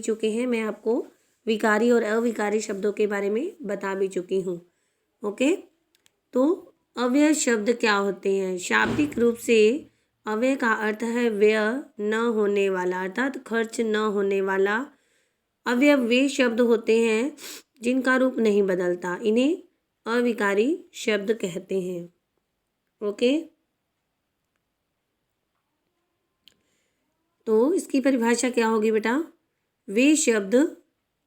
चुके हैं, मैं आपको विकारी और अविकारी शब्दों के बारे में बता भी चुकी हूँ। ओके, तो अव्यय शब्द क्या होते हैं? शाब्दिक रूप से अव्यय का अर्थ है व्यय न होने वाला, अर्थात खर्च न होने वाला। अव्यय वे शब्द होते हैं जिनका रूप नहीं बदलता, इन्हें अविकारी शब्द कहते हैं। ओके, तो इसकी परिभाषा क्या होगी बेटा? वे शब्द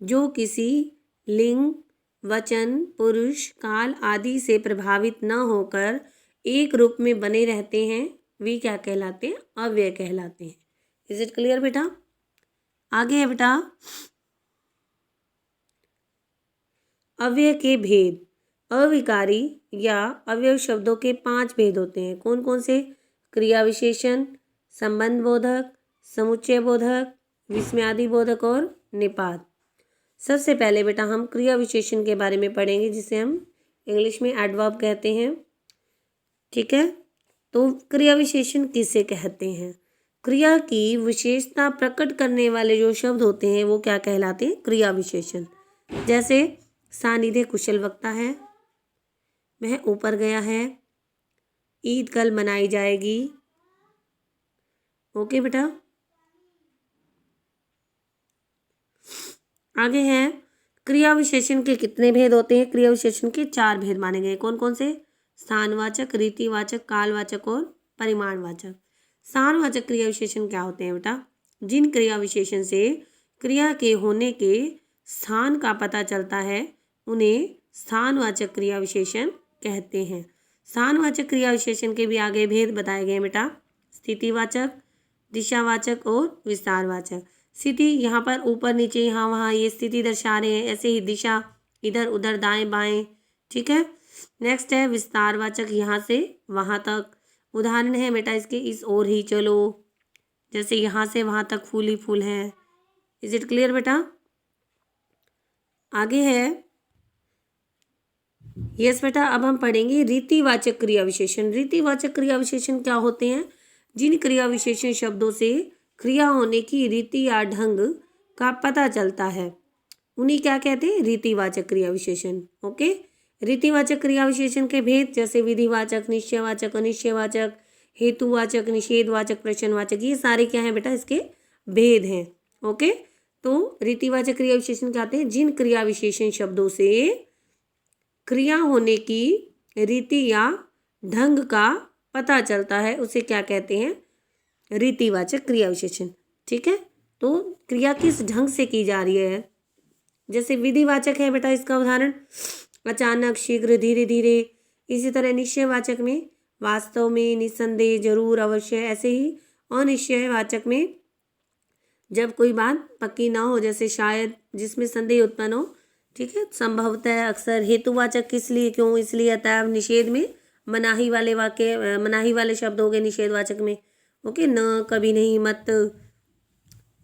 जो किसी लिंग, वचन, पुरुष, काल आदि से प्रभावित न होकर एक रूप में बने रहते हैं, वे क्या कहलाते हैं? अव्यय कहलाते हैं। इज इट क्लियर बेटा? आगे है बेटा अव्यय के भेद। अविकारी या अव्यय शब्दों के 5 भेद होते हैं। कौन कौन से? क्रिया विशेषण, संबंध बोधक, समुच्चय बोधक, विस्मयादि बोधक और निपात। सबसे पहले बेटा हम क्रिया विशेषण के बारे में पढ़ेंगे, जिसे हम इंग्लिश में एडवर्ब कहते हैं। ठीक है, तो क्रिया विशेषण किसे कहते हैं? क्रिया की विशेषता प्रकट करने वाले जो शब्द होते हैं वो क्या कहलाते हैं? क्रिया विशेषण। जैसे सानिध्य कुशल वक्ता है, वह ऊपर गया है, ईद कल मनाई जाएगी। ओके बेटा, आगे है क्रिया विशेषण के कितने भेद होते हैं? क्रिया विशेषण के 4 भेद माने गए। कौन कौन से? स्थानवाचक, रीतिवाचक, कालवाचक और परिमाणवाचक। स्थानवाचक क्रिया विशेषण क्या होते हैं बेटा? जिन क्रिया विशेषण से क्रिया के होने के स्थान का पता चलता है उन्हें स्थानवाचक क्रिया विशेषण कहते हैं। स्थानवाचक क्रिया विशेषण के भी आगे भेद बताए गए बेटा। स्थितिवाचक, दिशावाचक और विस्तारवाचक। स्थिति यहाँ पर ऊपर नीचे यहाँ वहाँ ये स्थिति दर्शा रहे हैं, ऐसे ही दिशा इधर उधर दाएं बाएं। ठीक है, नेक्स्ट है विस्तारवाचक, यहाँ से वहाँ तक। उदाहरण है बेटा इसके, इस ओर ही चलो, जैसे यहाँ से वहाँ तक फूल ही फूल है। इज इट क्लियर बेटा? आगे है यस बेटा, अब हम पढ़ेंगे रीतिवाचक क्रिया विशेषण। रीतिवाचक क्रिया विशेषण क्या होते हैं? जिन क्रिया विशेषण शब्दों से क्रिया होने की रीति या ढंग का पता चलता है उन्हें क्या कहते हैं? रीतिवाचक क्रिया विशेषण। ओके, रीतिवाचक क्रिया विशेषण के भेद जैसे विधिवाचक, निश्चयवाचक, अनिश्चयवाचक, हेतुवाचक, निषेधवाचक, प्रश्नवाचक, ये सारे क्या है बेटा? इसके भेद हैं। ओके, तो रीतिवाचक क्रिया विशेषण क्या आते हैं? जिन क्रिया विशेषण शब्दों से क्रिया होने की रीति या ढंग का पता चलता है उसे क्या कहते हैं? रीतिवाचक क्रिया विशेषण। ठीक है, तो क्रिया किस ढंग से की जा रही है? जैसे विधिवाचक है बेटा, इसका उदाहरण अचानक, शीघ्र, धीरे धीरे। इसी तरह निश्चयवाचक में वास्तव में, निस्संदेह, जरूर, अवश्य। ऐसे ही अनिश्चयवाचक में जब कोई बात पक्की ना हो, जैसे शायद, जिसमें संदेह उत्पन्न हो। ठीक है, संभवतः, अक्सर। हेतुवाचक किस लिए, क्यों, इसलिए, अतएव। निषेध में मनाही वाले वाक्य, मनाही वाले शब्द हो गए निषेधवाचक में। ओके, न, कभी नहीं, मत।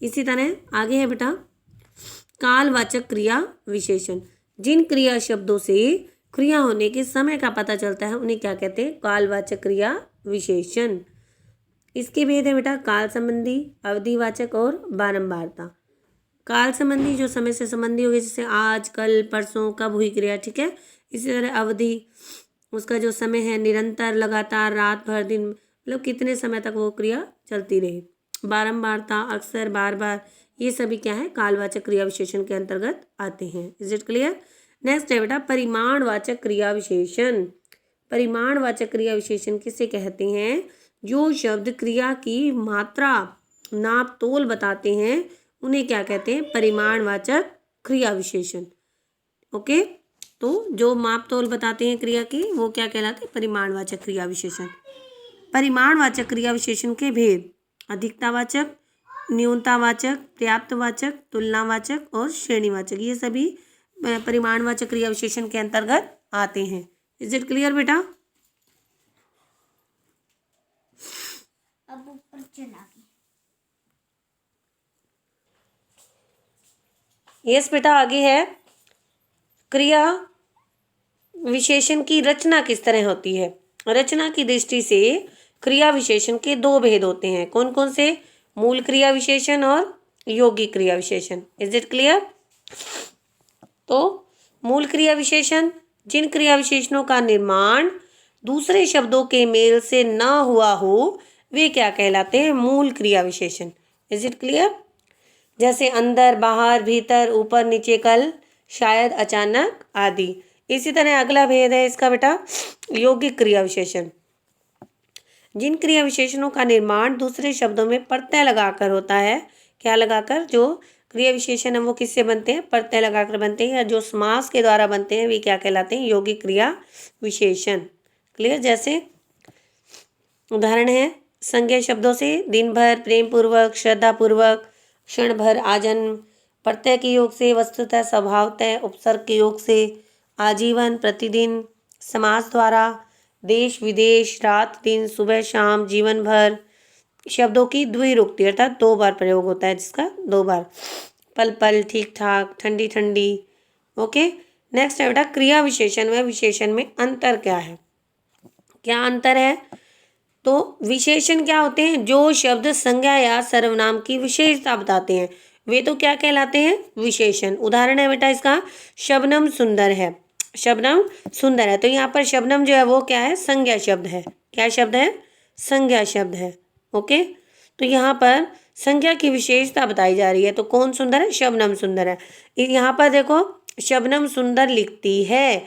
इसी तरह आगे है बेटा कालवाचक क्रिया विशेषण। जिन क्रिया शब्दों से क्रिया होने के समय का पता चलता है उन्हें क्या कहते हैं? कालवाचक क्रिया विशेषण। इसके भेद है बेटा काल संबंधी, अवधिवाचक और बारंबारता। काल संबंधी जो समय से संबंधी हो गए, जैसे आज, कल, परसों, कब हुई क्रिया। ठीक है, इसी तरह अवधि, उसका जो समय है निरंतर, लगातार, रात भर, दिन, मतलब कितने समय तक वो क्रिया चलती रही। बारंबारता, अक्सर, बार बार, ये सभी क्या है? कालवाचक क्रिया विशेषण के अंतर्गत आते हैं। Is it clear? नेक्स्ट है बेटा परिमाणवाचक क्रिया विशेषण। परिमाणवाचक क्रिया विशेषण किसे कहते हैं? जो शब्द क्रिया की मात्रा, नाप, तोल बताते हैं उन्हें क्या कहते हैं? परिमाणवाचक क्रिया विशेषण। ओके, तो जो माप तोल बताते हैं क्रिया की वो क्या कहलाते हैं? परिमाणवाचक क्रिया विशेषण। परिमाणवाचक क्रिया विशेषण के भेद अधिकतावाचक, न्यूनतावाचक, पर्याप्तवाचक, तुलनावाचक और श्रेणीवाचक, ये सभी परिमाणवाचक क्रिया विशेषण के अंतर्गत आते हैं। इज इट क्लियर बेटा? अब ऊपर चला यस बेटा, आगे है क्रिया विशेषण की रचना किस तरह होती है? रचना की दृष्टि से क्रिया विशेषण के 2 भेद होते हैं। कौन कौन से? मूल क्रिया विशेषण और यौगिक क्रिया विशेषण। Is it clear? तो मूल क्रिया विशेषण, जिन क्रिया विशेषणों का निर्माण दूसरे शब्दों के मेल से न हुआ हो वे क्या कहलाते हैं? मूल क्रिया विशेषण। Is it clear? जैसे अंदर, बाहर, भीतर, ऊपर, नीचे, कल, शायद, अचानक आदि। इसी तरह अगला भेद है इसका बेटा यौगिक क्रिया विशेषण। जिन क्रिया विशेषणों का निर्माण दूसरे शब्दों में प्रत्यय लगाकर होता है, क्या लगाकर? जो क्रिया विशेषण है वो किससे बनते हैं? प्रत्यय लगाकर बनते हैं, या जो समास के द्वारा बनते हैं वे क्या कहलाते हैं? यौगिक क्रिया विशेषण। क्लियर? जैसे उदाहरण है संज्ञा शब्दों से दिन भर, प्रेम पूर्वक, श्रद्धा पूर्वक, क्षण भर, आजन्म। प्रत्यय के योग से वस्तुतः, स्वभावतः। उपसर्ग के योग से आजीवन, प्रतिदिन। समास द्वारा देश विदेश, रात दिन, सुबह शाम, जीवन भर। शब्दों की द्विरुक्ति अर्थात 2 बार प्रयोग होता है, जिसका 2 बार। पल पल, ठीक ठाक, ठंडी ठंडी। ओके। नेक्स्ट है बेटा क्रिया विशेषण व विशेषण में अंतर क्या है? क्या अंतर है? तो विशेषण क्या होते हैं? जो शब्द संज्ञा या सर्वनाम की विशेषता बताते हैं वे तो क्या कहलाते हैं? विशेषण। उदाहरण है बेटा इसका शबनम सुंदर है। शबनम सुंदर है, तो यहाँ पर शबनम जो है वो क्या है? संज्ञा शब्द है। क्या शब्द है? संज्ञा शब्द है। ओके। तो यहाँ पर संज्ञा की विशेषता बताई जा रही है, तो कौन सुंदर है? शबनम सुंदर है। यहाँ पर देखो शबनम सुंदर लिखती है,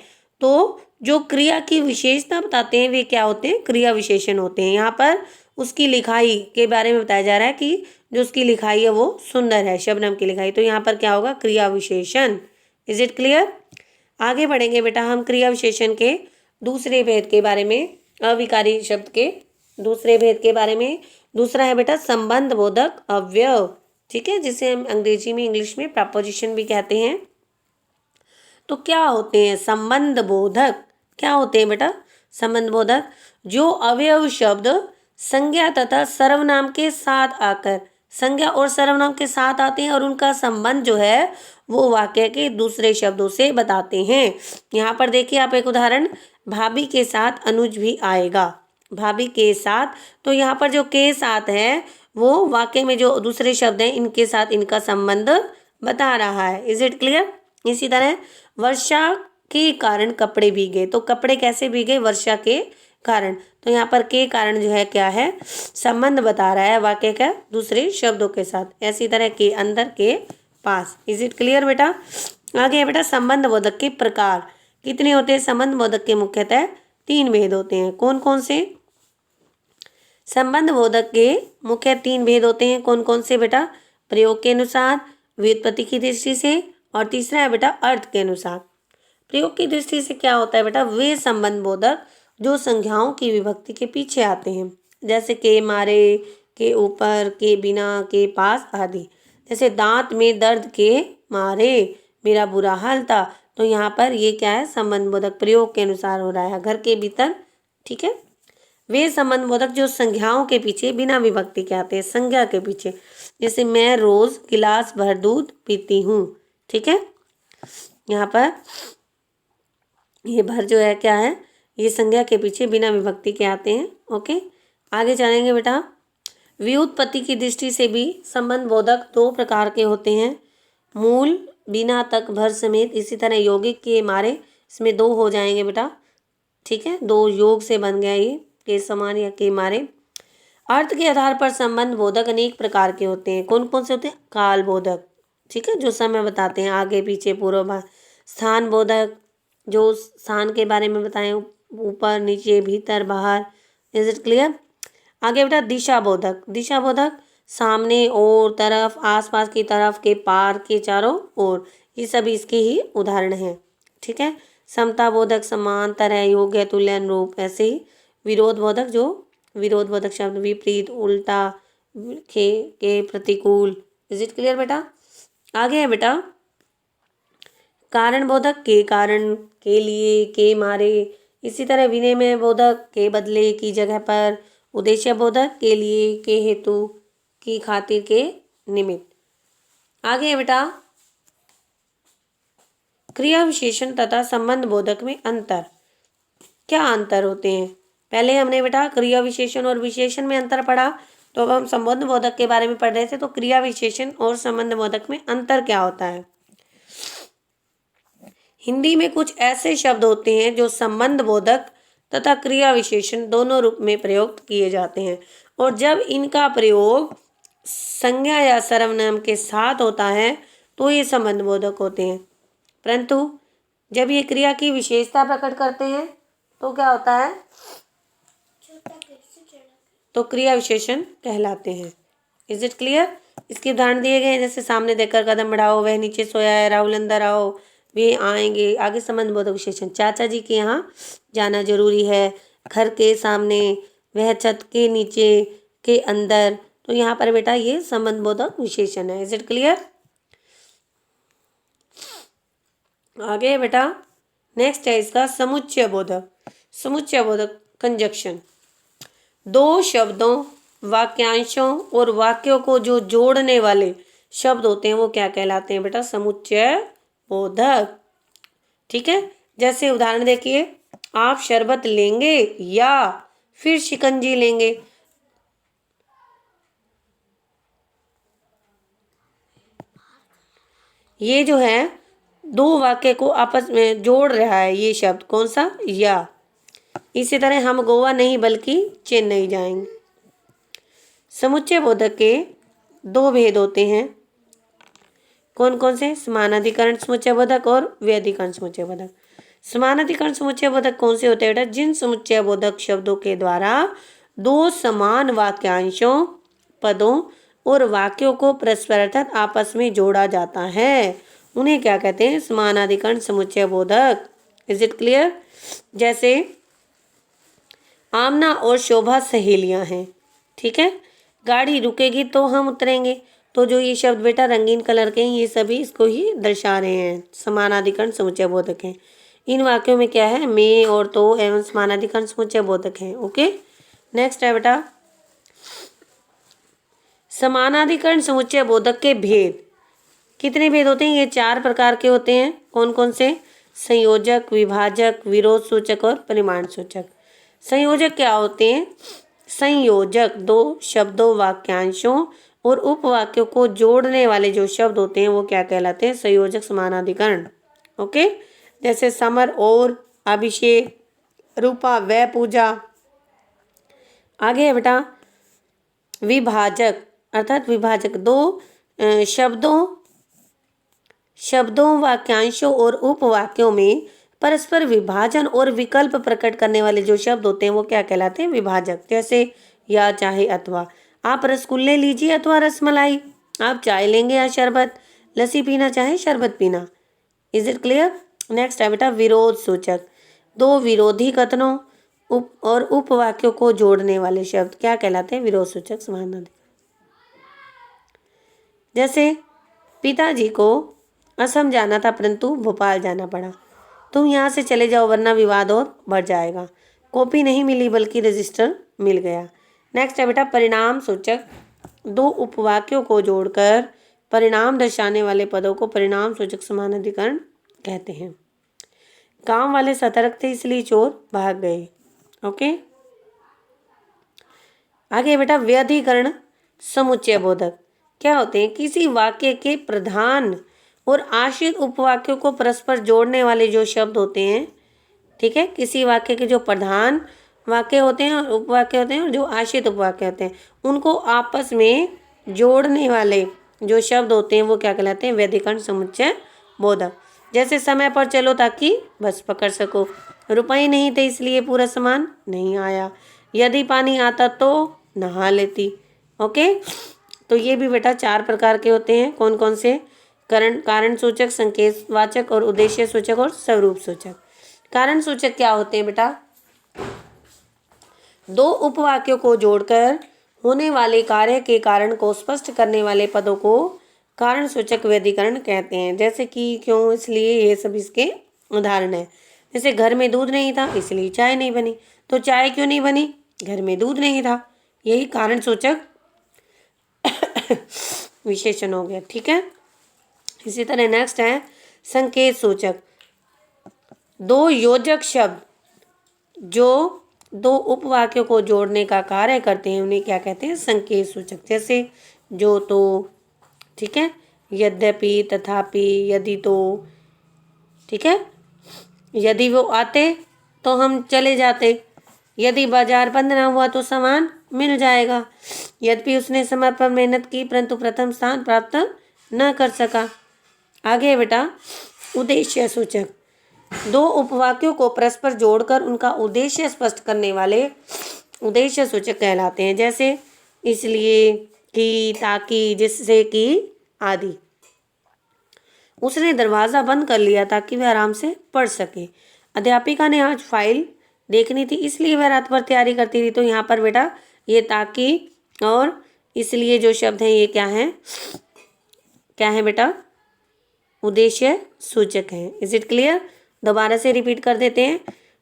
तो जो क्रिया की विशेषता बताते हैं वे क्या होते हैं? क्रिया विशेषण होते हैं। यहाँ पर उसकी लिखाई के बारे में बताया जा रहा है कि जो उसकी लिखाई है वो सुंदर है, शबनम की लिखाई, तो यहाँ पर क्या होगा? क्रिया विशेषण। Is it clear? आगे बढ़ेंगे बेटा हम क्रिया विशेषण के दूसरे भेद के बारे में, अविकारी शब्द के दूसरे भेद के बारे में। दूसरा है बेटा संबंध बोधक अव्यय। ठीक है, जिसे हम अंग्रेजी में, इंग्लिश में प्रपोजिशन भी कहते हैं। तो क्या होते हैं संबंध बोधक? क्या होते हैं बेटा संबंध बोधक? जो अवयव शब्द संज्ञा तथा सर्वनाम के साथ आकर, संज्ञा और सर्वनाम के साथ आते हैं और उनका संबंध जो है वो वाक्य के दूसरे शब्दों से बताते हैं। यहाँ पर देखिए आप एक उदाहरण, भाभी के साथ अनुज भी आएगा। भाभी के साथ, तो यहाँ पर जो के साथ है वो वाक्य में जो दूसरे शब्द हैं इनके साथ इनका संबंध बता रहा है। Is it clear? इसी तरह वर्षा के कारण कपड़े भीगे, तो कपड़े कैसे भीगे? वर्षा के कारण, तो यहाँ पर के कारण जो है क्या है? संबंध बता रहा है वाक्य का दूसरे शब्दों के साथ। इसी तरह के अंदर, के पास। इज इट क्लियर बेटा? आगे है बेटा संबंध बोधक के प्रकार कितने होते हैं? संबंध बोधक के मुख्यतः 3 भेद होते हैं। कौन कौन से? संबंध बोधक के मुख्य 3 भेद होते हैं। कौन कौन से बेटा? प्रयोग के अनुसार, व्युत्पत्ति की दृष्टि से, और तीसरा है बेटा अर्थ के अनुसार। प्रयोग की दृष्टि से क्या होता है बेटा? वे संबंध बोधक जो संज्ञाओं की विभक्ति के पीछे आते हैं, जैसे के मारे, के ऊपर, के बिना, के पास आदि। जैसे दांत में दर्द के मारे मेरा बुरा हाल था, तो यहाँ पर ये क्या है? संबंध बोधक प्रयोग के अनुसार हो रहा है। घर के भीतर, ठीक है। वे संबंध बोधक जो संज्ञाओं के पीछे बिना विभक्ति के आते हैं, संज्ञा के पीछे। जैसे मैं रोज गिलास भर दूध पीती हूँ। ठीक है, यहाँ पर ये भर जो है क्या है? ये संज्ञा के पीछे बिना विभक्ति के आते हैं। ओके, आगे जानेंगे बेटा। व्युत्पत्ति की दृष्टि से भी संबंध बोधक 2 प्रकार के होते हैं, मूल, बिना, तक, भर समेत। इसी तरह यौगिक के मारे, इसमें 2 हो जाएंगे बेटा। ठीक है, 2 योग से बन गया ये, के समान या के मारे। अर्थ के आधार पर संबंध बोधक अनेक प्रकार के होते हैं। कौन कौन से होते हैं? काल बोधक, ठीक है, जो समय बताते हैं, आगे पीछे पूर्व भाग। स्थान बोधक, जो स्थान के बारे में बताएं, ऊपर नीचे भीतर बाहर। Is it clear? आगे बेटा दिशा बोधक। दिशा बोधक सामने, और, तरफ, आसपास की तरफ, के पार, के चारों ओर। ये सभी इसके ही उदाहरण हैं। ठीक है, समता बोधक समान, तरह, योग्य, तुल्य, अनुरूप। ऐसे ही विरोध बोधक, जो विरोध बोधक शब्द विपरीत, उल्टा, के प्रतिकूल। इज इट क्लियर बेटा? आगे है बेटा कारण बोधक, के कारण, के लिए, के मारे। इसी तरह विनिमय बोधक, के बदले, की जगह पर। उद्देश्य बोधक, के लिए, के हेतु, की खातिर, के निमित्त। आगे है बेटा क्रिया विशेषण तथा संबंध बोधक में अंतर। क्या अंतर होते हैं? पहले हमने बेटा क्रिया विशेषण और विशेषण में अंतर पढ़ा, तो अब हम संबंध बोधक के बारे में पढ़ रहे थे। तो क्रिया विशेषण और संबंध बोधक में अंतर क्या होता है। हिंदी में कुछ ऐसे शब्द होते हैं जो संबंध बोधक तथा क्रिया विशेषण दोनों रूप में प्रयोग किए जाते हैं, और जब इनका प्रयोग संज्ञा या सर्वनाम के साथ होता है तो ये संबंध बोधक होते हैं, परंतु जब ये क्रिया की विशेषता प्रकट करते हैं तो क्या होता है, तो क्रिया विशेषण कहलाते हैं। Is it clear. इसके उदाहरण दिए गए हैं, जैसे सामने देखकर कदम बढ़ाओ, वह नीचे सोया है, राहुल अंदर आओ, वे आएंगे। आगे संबंध बोधक विशेषण, चाचा जी के यहाँ जाना जरूरी है, घर के सामने, वह छत के नीचे, के अंदर। तो यहाँ पर बेटा ये संबंध बोधक विशेषण है। Is it clear. आगे बेटा नेक्स्ट है इसका समुच्चय बोधक। समुच्चय बोधक कंजक्शन, दो शब्दों, वाक्यांशों और वाक्यों को जो जोड़ने वाले शब्द होते हैं वो क्या कहलाते हैं बेटा, समुच्चय बोधक। ठीक है, जैसे उदाहरण देखिए, आप शरबत लेंगे या फिर शिकंजी लेंगे। ये जो है दो वाक्य को आपस में जोड़ रहा है ये शब्द, कौन सा, या। इसी तरह हम गोवा नहीं बल्कि चेन्नई जाएंगे। समुच्चय बोधक के दो भेद होते हैं, कौन कौन से, समानाधिकरण समुच्चय बोधक और व्यधिकरण समुच्चय बोधक। समानाधिकरण समुच्चय बोधक कौन से होते हैं बेटा, जिन समुच्चय बोधक शब्दों के द्वारा दो समान वाक्यांशों, पदों और वाक्यों को परस्पर अर्थात आपस में जोड़ा जाता है, उन्हें क्या कहते हैं, समानाधिकरण समुच्चय बोधक। Is it clear. जैसे आमना और शोभा सहेलियां हैं, ठीक है, गाड़ी रुकेगी तो हम उतरेंगे। तो जो ये शब्द बेटा रंगीन कलर के हैं, ये सभी इसको ही दर्शा रहे हैं, समानाधिकरण समुच्चय बोधक हैं। इन वाक्यों में क्या है, में और तो एवं समानाधिकरण समुच्चय बोधक हैं। ओके, नेक्स्ट है बेटा समानाधिकरण समुच्चय बोधक के भेद। कितने भेद होते हैं, ये 4 प्रकार के होते हैं। कौन कौन से, संयोजक, विभाजक, विरोध सूचक और परिमाण सूचक। संयोजक क्या होते हैं, संयोजक दो शब्दों, वाक्यांशों और उपवाक्यों को जोड़ने वाले जो शब्द होते हैं वो क्या कहलाते हैं, संयोजक समानाधिकरण। ओके, जैसे समर और अभिषेक, रूपा व पूजा। आगे है बेटा विभाजक, अर्थात विभाजक दो शब्दों, वाक्यांशों और उपवाक्यों में परस्पर विभाजन और विकल्प प्रकट करने वाले जो शब्द होते हैं वो क्या कहलाते हैं, विभाजक। जैसे या, चाहे, अथवा। आप रसगुल्ले लीजिए अथवा रसमलाई, आप चाय लेंगे या शरबत, लस्सी पीना चाहे शरबत पीना। Is it clear. नेक्स्ट है बेटा विरोध सूचक, दो विरोधी कथनों और उपवाक्यों को जोड़ने वाले शब्द क्या कहलाते हैं, विरोध सूचक समानाधिकरण। जैसे पिताजी को असम जाना था परंतु भोपाल जाना पड़ा, तुम यहाँ से चले जाओ वरना विवाद और बढ़ जाएगा। कॉपी नहीं मिली बल्कि रजिस्टर मिल गया। नेक्स्ट है बेटा परिणाम सूचक, दो उपवाक्यों को जोड़कर परिणाम दर्शाने वाले पदों को परिणाम सूचक समानाधिकरण कहते हैं। गांव वाले सतर्क थे इसलिए चोर भाग गए। ओके, आगे बेटा व्यधिकरण समुच्चय बोधक क्या होते हैं, किसी वाक्य के प्रधान और आश्रित उपवाक्यों को परस्पर जोड़ने वाले जो शब्द होते हैं, ठीक है, किसी वाक्य के जो प्रधान वाक्य होते हैं और उपवाक्य होते हैं और जो आश्रित उपवाक्य होते हैं उनको आपस में जोड़ने वाले जो शब्द होते हैं वो क्या कहलाते हैं, व्यधिकरण समुच्चय बोधक। जैसे समय पर चलो ताकि बस पकड़ सको, रुपए नहीं थे इसलिए पूरा सामान नहीं आया, यदि पानी आता तो नहा लेती। ओके, तो ये भी बेटा 4 प्रकार के होते हैं। कौन कौन से, कारण सूचक, संकेत वाचक और उद्देश्य सूचक और स्वरूप सूचक। कारण सूचक क्या होते हैं बेटा, दो उपवाक्यों को जोड़कर होने वाले कार्य के कारण को स्पष्ट करने वाले पदों को कारण सूचक व्यधिकरण कहते हैं। जैसे कि, क्यों, इसलिए, ये सब इसके उदाहरण है। जैसे घर में दूध नहीं था इसलिए चाय नहीं बनी, तो चाय क्यों नहीं बनी, घर में दूध नहीं था। यही कारण सूचक विशेषण हो गया। ठीक है, इसी तरह नेक्स्ट है संकेत सूचक, दो योजक शब्द जो दो उपवाक्यों को जोड़ने का कार्य करते हैं उन्हें क्या कहते हैं? संकेत सूचक। जैसे जो, तो, ठीक है, यद्यपि, तथापि, यदि, तो, ठीक है। यदि वो आते तो हम चले जाते, यदि बाजार बंद ना हुआ तो सामान मिल जाएगा, यद्यपि उसने समय पर मेहनत की परंतु प्रथम स्थान प्राप्त न कर सका। आगे बेटा उद्देश्य सूचक। दो उपवाक्यों को परस्पर जोड़कर उनका उद्देश्य स्पष्ट करने वाले उद्देश्य सूचक कहलाते हैं। जैसे इसलिए, कि, ताकि, जिससे कि आदि। उसने दरवाज़ा बंद कर लिया ताकि वह आराम से पढ़ सके। अध्यापिका ने आज फाइल देखनी थी इसलिए वह रात भर तैयारी करती थी। तो यहाँ पर बेटा ये ताकि और इसलिए जो शब्द हैं ये क्या है? क्या है बेटा? उद्देश्य सूचक है। Is it clear? दोबारा से रिपीट कर देते हैं।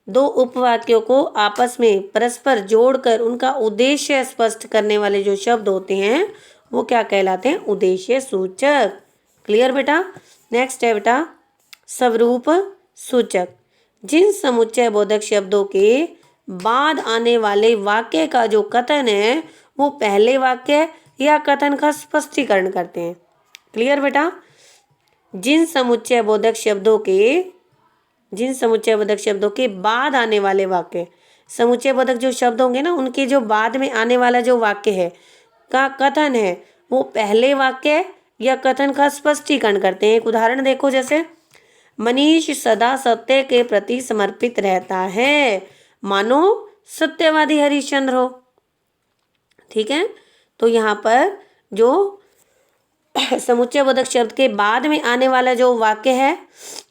दो उपवाक्यों को आपस में परस्पर जोड़कर उनका उद्देश्य स्पष्ट करने वाले जो शब्द होते हैं वो क्या कहलाते हैं? उद्देश्य सूचक। क्लियर बेटा? नेक्स्ट है बेटा स्वरूप सूचक। जिन समुच्चय बोधक शब्दों के बाद आने वाले वाक्य का जो कथन है वो पहले वाक्य या कथन का स्पष्टीकरण करते हैं। क्लियर बेटा? जिन समुच्चय बोधक शब्दों के बाद आने वाले वाक्य, समुच्चय बोधक जो शब्द होंगे ना उनके जो बाद में आने वाला जो वाक्य है का कथन है वो पहले वाक्य या कथन का स्पष्टीकरण करते हैं। एक उदाहरण देखो, जैसे मनीष सदा सत्य के प्रति समर्पित रहता है, मानो सत्यवादी हरिश्चंद्र हो। ठीक है, तो यहाँ पर जो समुच्चय बोधक शब्द के बाद में आने वाला जो वाक्य है,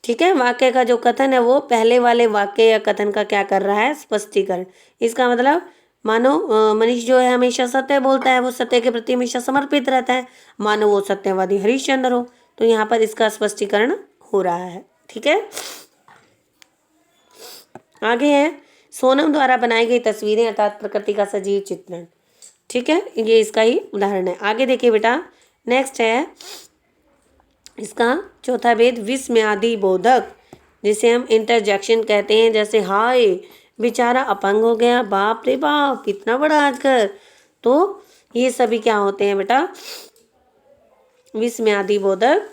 ठीक है, वाक्य का जो कथन है वो पहले वाले वाक्य या कथन का क्या कर रहा है? स्पष्टीकरण। इसका मतलब मानो मनीष जो है हमेशा सत्य बोलता है, वो सत्य के प्रति हमेशा समर्पित रहता है, मानो वो सत्यवादी हरिश्चंद्र हो। तो यहाँ पर इसका स्पष्टीकरण हो रहा है। ठीक है, आगे है सोनम द्वारा बनाई गई तस्वीरें अर्थात प्रकृति का सजीव चित्रण। ठीक है, ये इसका ही उदाहरण है। आगे देखिए बेटा, नेक्स्ट है इसका चौथा भेद विस्मयादि बोधक, जिसे हम इंटरजेक्शन कहते हैं। जैसे हाय बेचारा अपंग हो गया, बाप रे बाप कितना बड़ा आजकल। तो ये सभी क्या होते हैं बेटा? विस्मयादि बोधक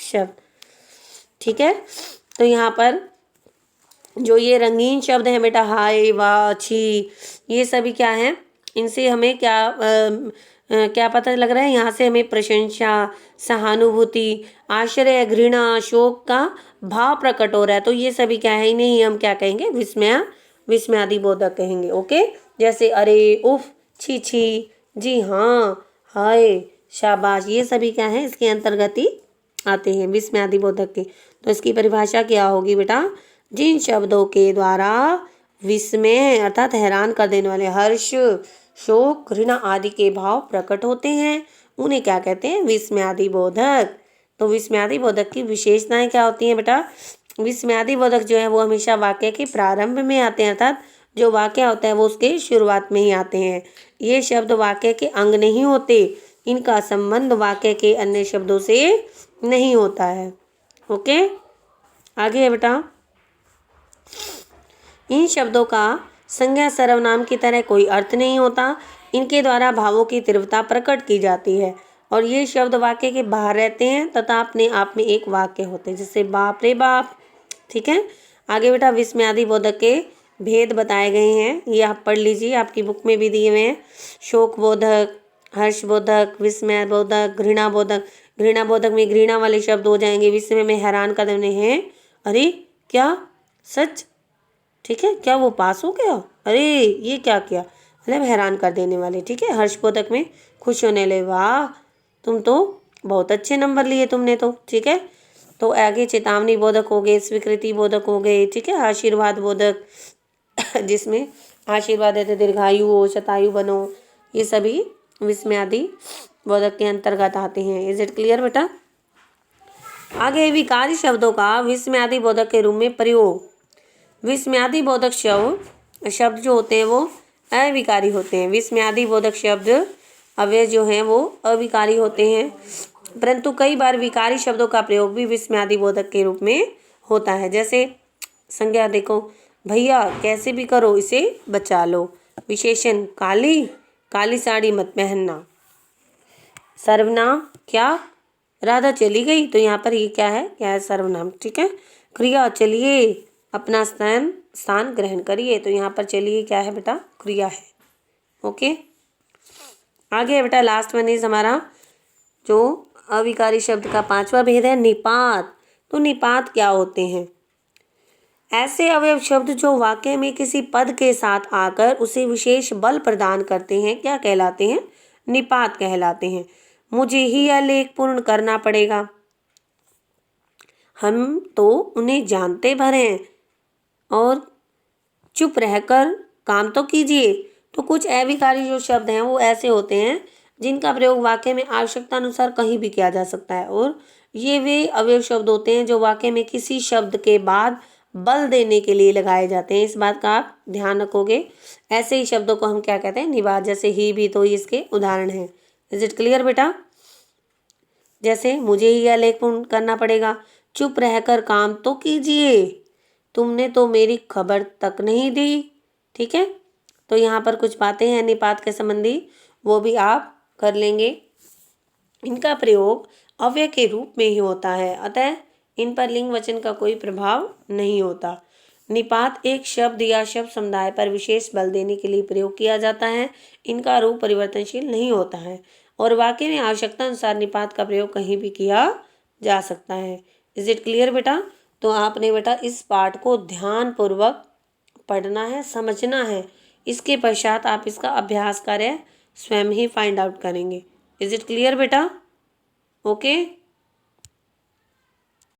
शब्द। ठीक है, तो यहाँ पर जो ये रंगीन शब्द हैं बेटा, हाय, वाह, छी, ये सभी क्या हैं? इनसे हमें क्या पता लग रहा है? यहाँ से हमें प्रशंसा, सहानुभूति, आश्चर्य, घृणा, शोक का भाव प्रकट हो रहा है। तो ये सभी क्या है? इन्हें ही हम क्या कहेंगे? विस्मयादि बोधक कहेंगे। ओके, जैसे अरे, उफ, छी छी, जी हाँ, हाय, शाबाश, ये सभी क्या है? इसके अंतर्गत ही आते हैं विस्मयादि बोधक के। तो इसकी परिभाषा क्या होगी बेटा? जिन शब्दों के द्वारा विस्मय अर्थात हैरान कर देने वाले हर्ष, शोक, घृणा आदि के भाव प्रकट होते हैं उन्हें क्या कहते हैं? विस्मयादि बोधक। तो विस्मयादि बोधक की विशेषताएं क्या होती हैं बेटा? विस्मयादि बोधक जो है वो हमेशा वाक्य के प्रारंभ में आते हैं, अर्थात जो वाक्य होता है वो उसके शुरुआत में ही आते हैं। ये शब्द वाक्य के अंग नहीं होते, इनका संबंध वाक्य के अन्य शब्दों से नहीं होता है। ओके, आगे है बेटा, इन शब्दों का संज्ञा सर्वनाम की तरह कोई अर्थ नहीं होता, इनके द्वारा भावों की तीव्रता प्रकट की जाती है और ये शब्द वाक्य के बाहर रहते हैं तथा अपने आप में एक वाक्य होते हैं, जैसे बाप रे बाप। ठीक है, आगे बेटा विस्मयादि बोधक के भेद बताए गए हैं, ये आप पढ़ लीजिए, आपकी बुक में भी दिए हुए हैं। शोक बोधक, हर्ष बोधक, विस्मय बोधक, घृणा बोधक। घृणा बोधक में घृणा वाले शब्द हो जाएंगे, विस्मय में हैरान कर देने हैं, अरे क्या सच, ठीक है, क्या वो पास हो गया, अरे ये क्या किया, मतलब हैरान कर देने वाले। ठीक है, हर्षबोधक में खुश होने लगे, वाह तुम तो बहुत अच्छे नंबर लिए तुमने तो। ठीक है, तो आगे चेतावनी बोधक हो गए, स्वीकृति बोधक हो गए। ठीक है, आशीर्वाद बोधक जिसमें आशीर्वाद देते दीर्घायु हो, शतायु बनो, ये सभी विस्मयादि बोधक के अंतर्गत आते हैं। इज इट क्लियर बेटा? आगे विकारी शब्दों का विस्मयादि बोधक के रूप में प्रयोग। विस्मयादि बोधक शब्द जो होते हैं वो अविकारी होते हैं। विस्मयादि बोधक शब्द अव्यय जो हैं वो अविकारी होते हैं, परंतु कई बार विकारी शब्दों का प्रयोग भी विस्मयादि बोधक के रूप में होता है। जैसे संज्ञा देखो, भैया कैसे भी करो इसे बचा लो। विशेषण काली, काली साड़ी मत पहनना। सर्वनाम क्या, राधा चली गई, तो यहाँ पर ये क्या है सर्वनाम, ठीक है। क्रिया चलिए अपना स्थान ग्रहण करिए, तो यहाँ पर चलिए क्या है बेटा, क्रिया है। ओके, आगे बेटा लास्ट वन इज हमारा जो अविकारी शब्द का 5वां भेद है निपात। तो निपात क्या होते हैं, ऐसे अवयव शब्द जो वाक्य में किसी पद के साथ आकर उसे विशेष बल प्रदान करते हैं, क्या कहलाते हैं, निपात कहलाते हैं। मुझे ही यह लेख पूर्ण करना पड़ेगा, हम तो उन्हें जानते भर हैं, और चुप रहकर काम तो कीजिए। तो कुछ अविकारी जो शब्द हैं वो ऐसे होते हैं जिनका प्रयोग वाक्य में आवश्यकता अनुसार कहीं भी किया जा सकता है, और ये वे अवयव शब्द होते हैं जो वाक्य में किसी शब्द के बाद बल देने के लिए लगाए जाते हैं। इस बात का आप ध्यान रखोगे। ऐसे ही शब्दों को हम क्या कहते हैं, निवाद। जैसे ही भी, तो इसके उदाहरण हैं। इज इट क्लियर बेटा। जैसे मुझे ही यह लेख पूर्ण करना पड़ेगा, चुप रहकर काम तो कीजिए, तुमने तो मेरी खबर तक नहीं दी। ठीक है, तो यहाँ पर कुछ बातें हैं निपात के संबंधी, वो भी आप कर लेंगे। इनका प्रयोग अव्यय के रूप में ही होता है, अतः इन पर लिंग वचन का कोई प्रभाव नहीं होता। निपात एक शब्द या शब्द समुदाय पर विशेष बल देने के लिए प्रयोग किया जाता है। इनका रूप परिवर्तनशील नहीं होता है, और वाक्य में आवश्यकता अनुसार निपात का प्रयोग कहीं भी किया जा सकता है। इज इट क्लियर बेटा। तो आपने बेटा इस पाठ को ध्यान पूर्वक पढ़ना है, समझना है। इसके पश्चात आप इसका अभ्यास कार्य स्वयं ही फाइंड आउट करेंगे। इज इट क्लियर बेटा। ओके।